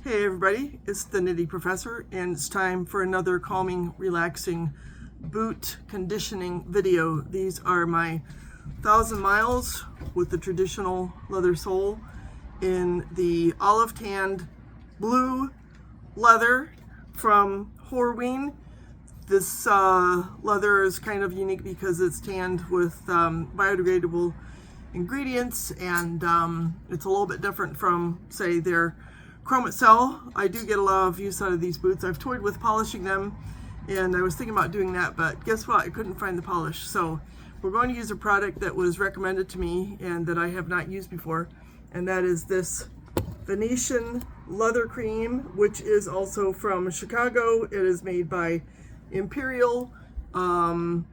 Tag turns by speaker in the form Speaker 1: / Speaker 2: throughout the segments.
Speaker 1: Hey everybody, it's the Nitty Professor, and it's time for another calming, relaxing boot conditioning video. These are my 1,000 miles with the traditional leather sole in the olive tanned blue leather from Horween. This leather is kind of unique because it's tanned with biodegradable ingredients, and it's a little bit different from, say, their Chrome Excel. I do get a lot of use out of these boots. I've toyed with polishing them, and I was thinking about doing that, but guess what? I couldn't find the polish. So we're going to use a product that was recommended to me and that I have not used before, and that is this Venetian leather cream, which is also from Chicago. It is made by Imperial. The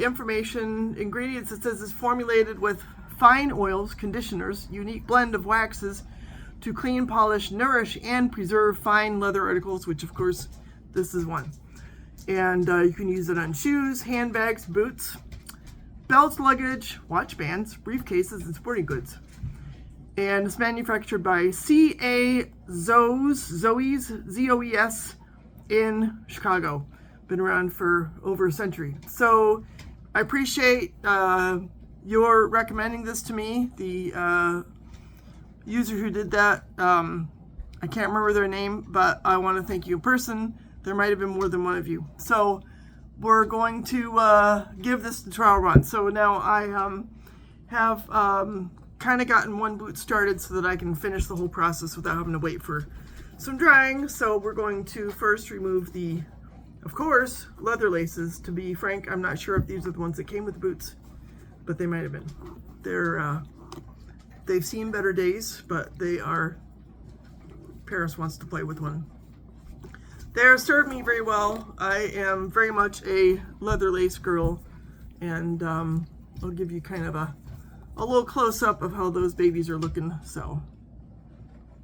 Speaker 1: information, ingredients, it says is formulated with fine oils, conditioners, unique blend of waxes to clean, polish, nourish, and preserve fine leather articles, which of course this is one. And you can use it on shoes, handbags, boots, belts, luggage, watch bands, briefcases, and sporting goods. And it's manufactured by C.A. Zoes in Chicago. Been around for over a century. So I appreciate your recommending this to me. The user who did that, I can't remember their name, but I want to thank you in person. There might have been more than one of you. So we're going to give this a trial run. So now I have kind of gotten one boot started so that I can finish the whole process without having to wait for some drying. So we're going to first remove the, of course, leather laces. To be frank, I'm not sure if these are the ones that came with the boots, but they might have been. They've seen better days, but they are, Paris wants to play with one. They're served me very well. I am very much a leather lace girl, and I'll give you kind of a little close-up of how those babies are looking. So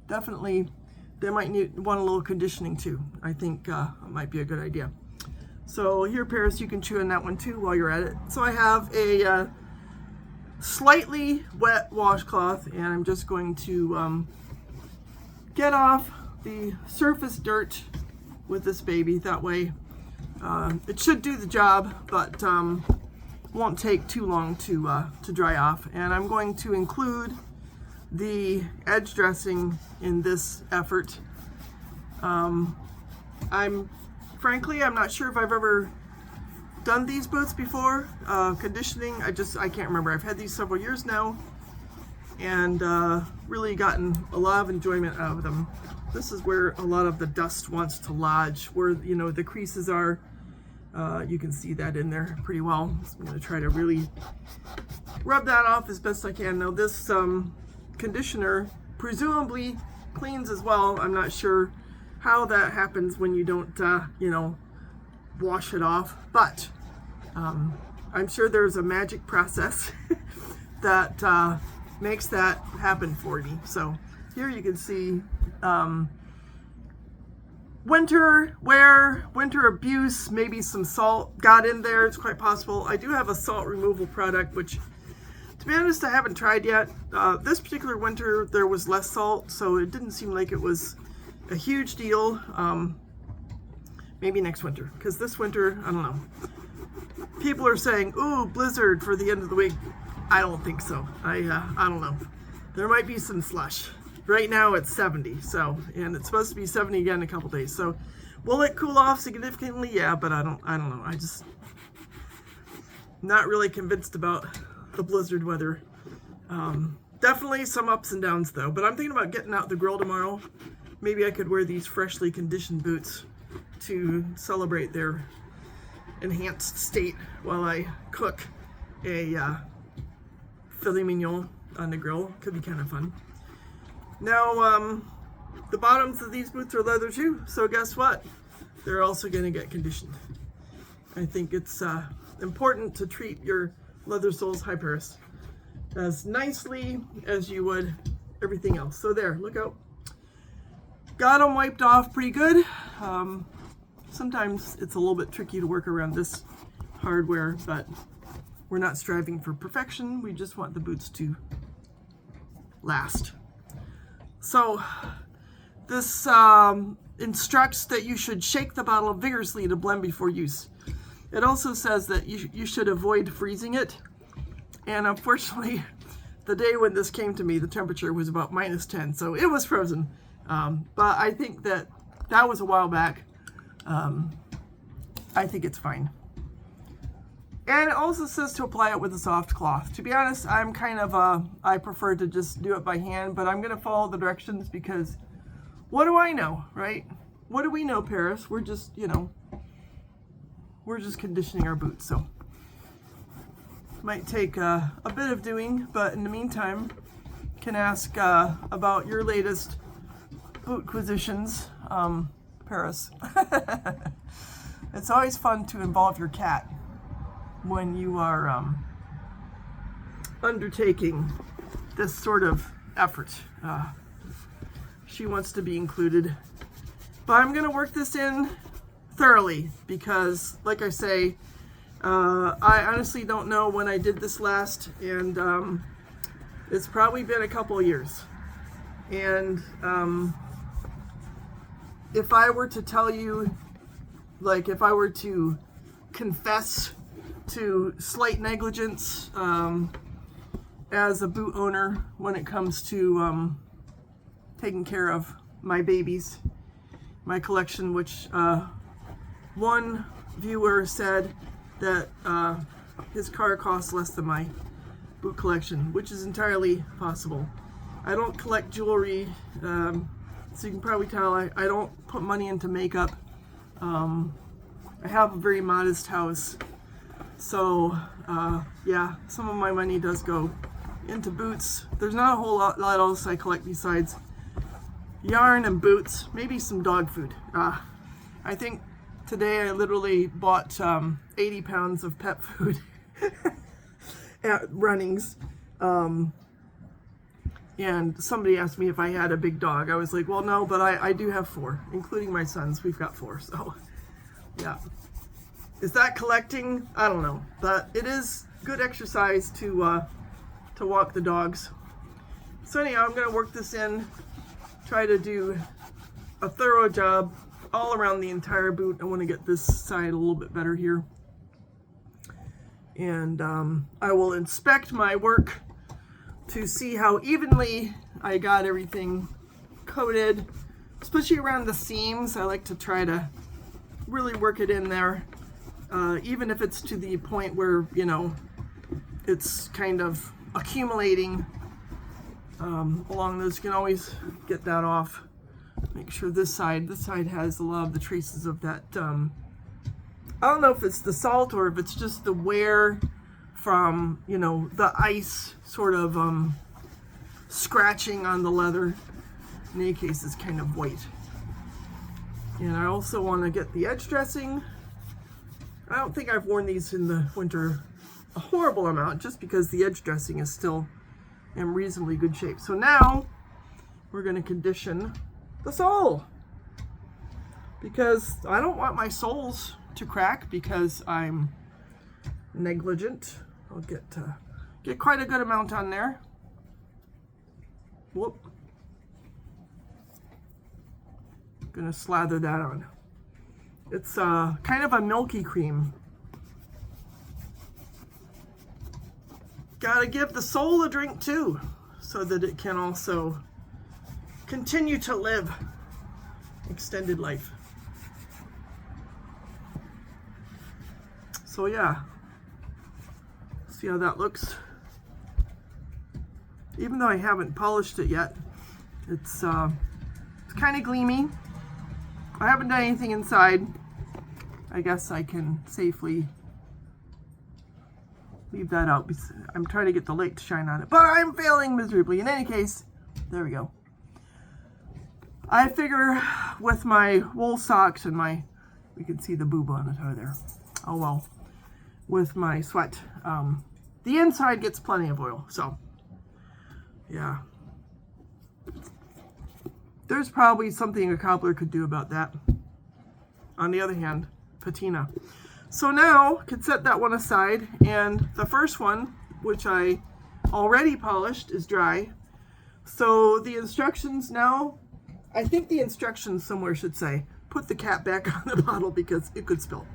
Speaker 1: definitely they might want a little conditioning too. I think it might be a good idea. So here, Paris, you can chew on that one too while you're at it. So I have a slightly wet washcloth, and I'm just going to get off the surface dirt with this baby. That way it should do the job, but won't take too long to dry off. And I'm going to include the edge dressing in this effort. Frankly, I'm not sure if I've ever done these boots before. Conditioning, I can't remember. I've had these several years now, and really gotten a lot of enjoyment out of them. This is where a lot of the dust wants to lodge, where, you know, the creases are. You can see that in there pretty well. So I'm going to try to really rub that off as best I can. Now this conditioner presumably cleans as well. I'm not sure how that happens when you don't, you know, wash it off, but I'm sure there's a magic process that makes that happen for me. So here you can see winter wear, winter abuse, maybe some salt got in there. It's quite possible. I do have a salt removal product, which, to be honest, I haven't tried yet. This particular winter there was less salt, so it didn't seem like it was a huge deal. Maybe next winter, because this winter, I don't know. People are saying, ooh, blizzard for the end of the week. I don't think so. I don't know. There might be some slush. Right now it's 70, so, and it's supposed to be 70 again in a couple days. So will it cool off significantly? Yeah, but I don't know. I just not really convinced about the blizzard weather. Definitely some ups and downs though, but I'm thinking about getting out the grill tomorrow. Maybe I could wear these freshly conditioned boots to celebrate their enhanced state while I cook a filet mignon on the grill. Could be kind of fun. Now, the bottoms of these boots are leather too, so guess what? They're also going to get conditioned. I think it's important to treat your leather soles, hi Paris, as nicely as you would everything else. So there, look out. Got them wiped off pretty good. Sometimes it's a little bit tricky to work around this hardware, but we're not striving for perfection. We just want the boots to last. So This instructs that you should shake the bottle vigorously to blend before use. It also says that you should avoid freezing it. And unfortunately, the day when this came to me, the temperature was about -10, so it was frozen. But I think that was a while back. I think it's fine. And it also says to apply it with a soft cloth. To be honest, I'm kind of I prefer to just do it by hand, but I'm going to follow the directions because what do I know, right? What do we know, Paris? We're just, you know, we're just conditioning our boots, so might take a bit of doing, but in the meantime, can ask about your latest boot acquisitions, Paris. It's always fun to involve your cat when you are undertaking this sort of effort. She wants to be included. But I'm going to work this in thoroughly because, like I say, I honestly don't know when I did this last, and it's probably been a couple of years. And if I were to tell you, like if I were to confess to slight negligence as a boot owner when it comes to taking care of my babies, my collection, which one viewer said that his car costs less than my boot collection, which is entirely possible. I don't collect jewelry, so you can probably tell I don't put money into makeup. I have a very modest house, so yeah, some of my money does go into boots. There's not a whole lot else I collect besides yarn and boots, maybe some dog food. I think today I literally bought 80 pounds of pet food at Runnings. And somebody asked me if I had a big dog. I was like, well, no, but I do have 4, including my sons. We've got 4, so yeah. Is that collecting? I don't know, but it is good exercise to walk the dogs. So anyhow, I'm gonna work this in, try to do a thorough job all around the entire boot. I want to get this side a little bit better here. And I will inspect my work to see how evenly I got everything coated, especially around the seams. I like to try to really work it in there, even if it's to the point where, you know, it's kind of accumulating along those. You can always get that off. Make sure this side has a lot of the traces of that. I don't know if it's the salt or if it's just the wear from, you know, the ice sort of scratching on the leather. In any case, it's kind of white. And I also want to get the edge dressing. I don't think I've worn these in the winter a horrible amount, just because the edge dressing is still in reasonably good shape. So now we're going to condition the sole, because I don't want my soles to crack because I'm negligent. I'll get quite a good amount on there. Whoop. Gonna slather that on. It's kind of a milky cream. Gotta give the sole a drink too, so that it can also continue to live extended life. So yeah, see how that looks. Even though I haven't polished it yet, it's kind of gleamy. I haven't done anything inside. I guess I can safely leave that out. I'm trying to get the light to shine on it, but I'm failing miserably. In any case, there we go. I figure with my wool socks and my, you can see the boob on it over there. Oh well. With my sweat, the inside gets plenty of oil, so yeah. There's probably something a cobbler could do about that. On the other hand, patina. So now, could set that one aside, and the first one, which I already polished, is dry. So the instructions now I think the instructions somewhere should say, put the cap back on the bottle because it could spill.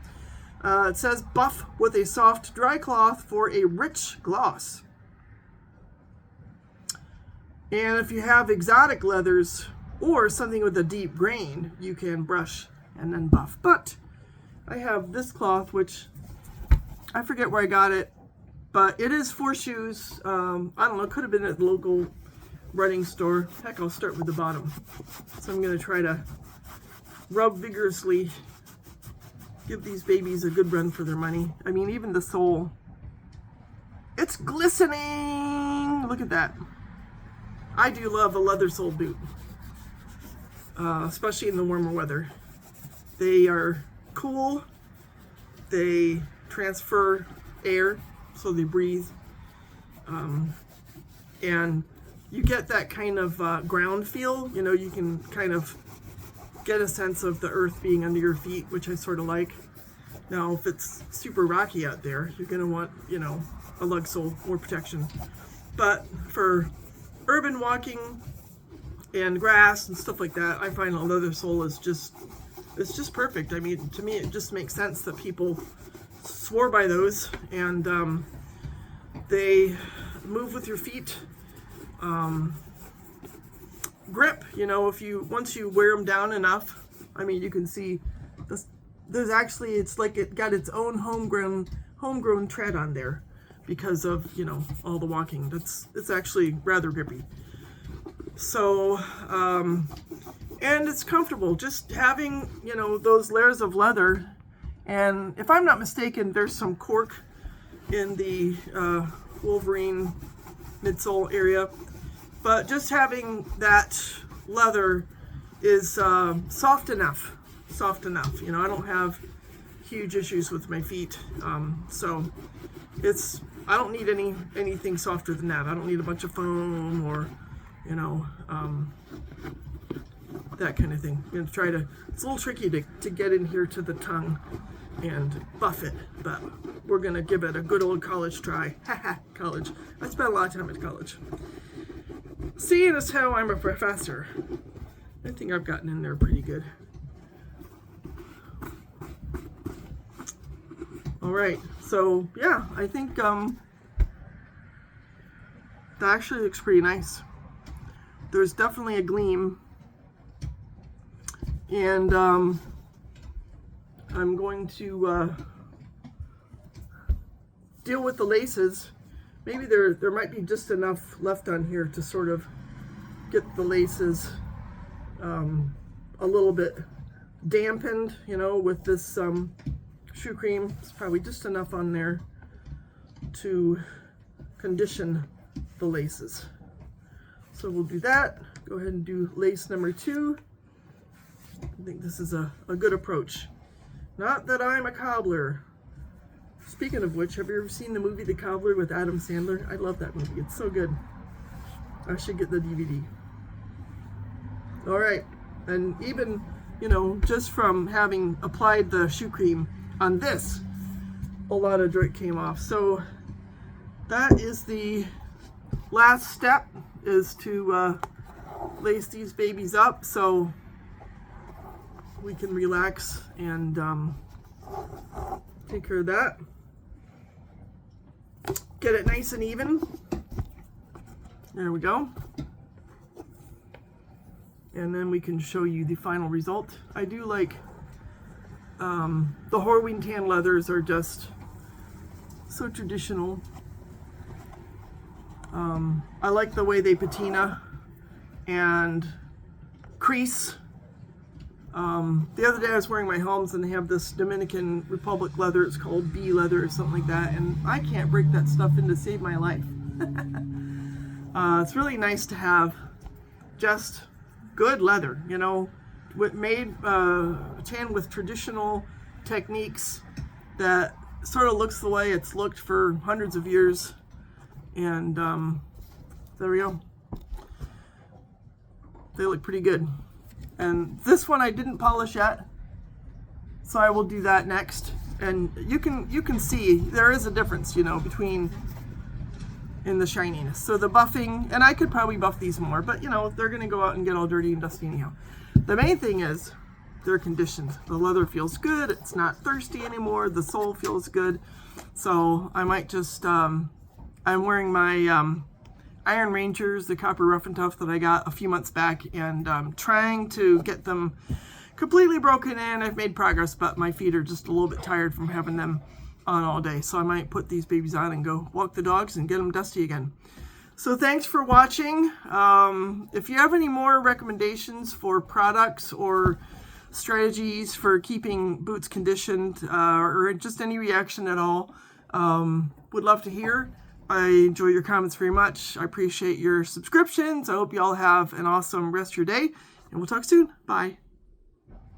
Speaker 1: It says, buff with a soft, dry cloth for a rich gloss. And if you have exotic leathers or something with a deep grain, you can brush and then buff. But I have this cloth, which I forget where I got it, but it is for shoes. I don't know, it could have been at the local running store. Heck, I'll start with the bottom. So I'm going to try to rub vigorously, give these babies a good run for their money. I mean, even the sole, it's glistening. Look at that. I do love a leather sole boot, especially in the warmer weather. They are cool. They transfer air, so they breathe. And you get that kind of ground feel. You know, you can kind of get a sense of the earth being under your feet, which I sort of like. Now, if it's super rocky out there, you're going to want, you know, a lug sole, more protection. But for urban walking and grass and stuff like that, I find a leather sole is just, it's just perfect. I mean, to me, it just makes sense that people swore by those, and they move with your feet. Grip, you know, once you wear them down enough, I mean, you can see this, there's actually, it's like it got its own homegrown tread on there because of, you know, all the walking. It's actually rather grippy. So, and it's comfortable just having, you know, those layers of leather. And if I'm not mistaken, there's some cork in the Wolverine midsole area. But just having that leather is soft enough. You know, I don't have huge issues with my feet. So I don't need anything softer than that. I don't need a bunch of foam or, you know, that kind of thing. I'm going to try to, it's a little tricky to get in here to the tongue and buff it, but we're going to give it a good old college try. Haha, college. I spent a lot of time at college. Seeing as how I'm a professor, I think I've gotten in there pretty good. All right, so yeah, I think that actually looks pretty nice. There's definitely a gleam, and I'm going to deal with the laces. Maybe there might be just enough left on here to sort of get the laces a little bit dampened, you know, with this shoe cream. It's probably just enough on there to condition the laces. So we'll do that. Go ahead and do lace number 2. I think this is a good approach. Not that I'm a cobbler. Speaking of which, have you ever seen the movie The Cobbler with Adam Sandler? I love that movie. It's so good. I should get the DVD. All right. And even, you know, just from having applied the shoe cream on this, a lot of dirt came off. So that is the last step, is to lace these babies up so we can relax and take care of that. Get it nice and even. There we go. And then we can show you the final result. I do like the Horween tan leathers are just so traditional. I like the way they patina and crease. The other day I was wearing my Helms and they have this Dominican Republic leather. It's called bee leather or something like that, and I can't break that stuff in to save my life. It's really nice to have just good leather, you know, made tan with traditional techniques that sort of looks the way it's looked for hundreds of years. And there we go. They look pretty good. And this one I didn't polish yet, so I will do that next. And you can see there is a difference, you know, between in the shininess. So the buffing, and I could probably buff these more, but you know, they're gonna go out and get all dirty and dusty anyhow. The main thing is they're conditioned. The leather feels good, it's not thirsty anymore, the sole feels good. So I might just, I'm wearing my Iron Rangers, the copper rough and tough that I got a few months back, and trying to get them completely broken in. I've made progress, but my feet are just a little bit tired from having them on all day. So I might put these babies on and go walk the dogs and get them dusty again. So thanks for watching. If you have any more recommendations for products or strategies for keeping boots conditioned, or just any reaction at all, would love to hear. I enjoy your comments very much. I appreciate your subscriptions. I hope you all have an awesome rest of your day, and we'll talk soon. Bye.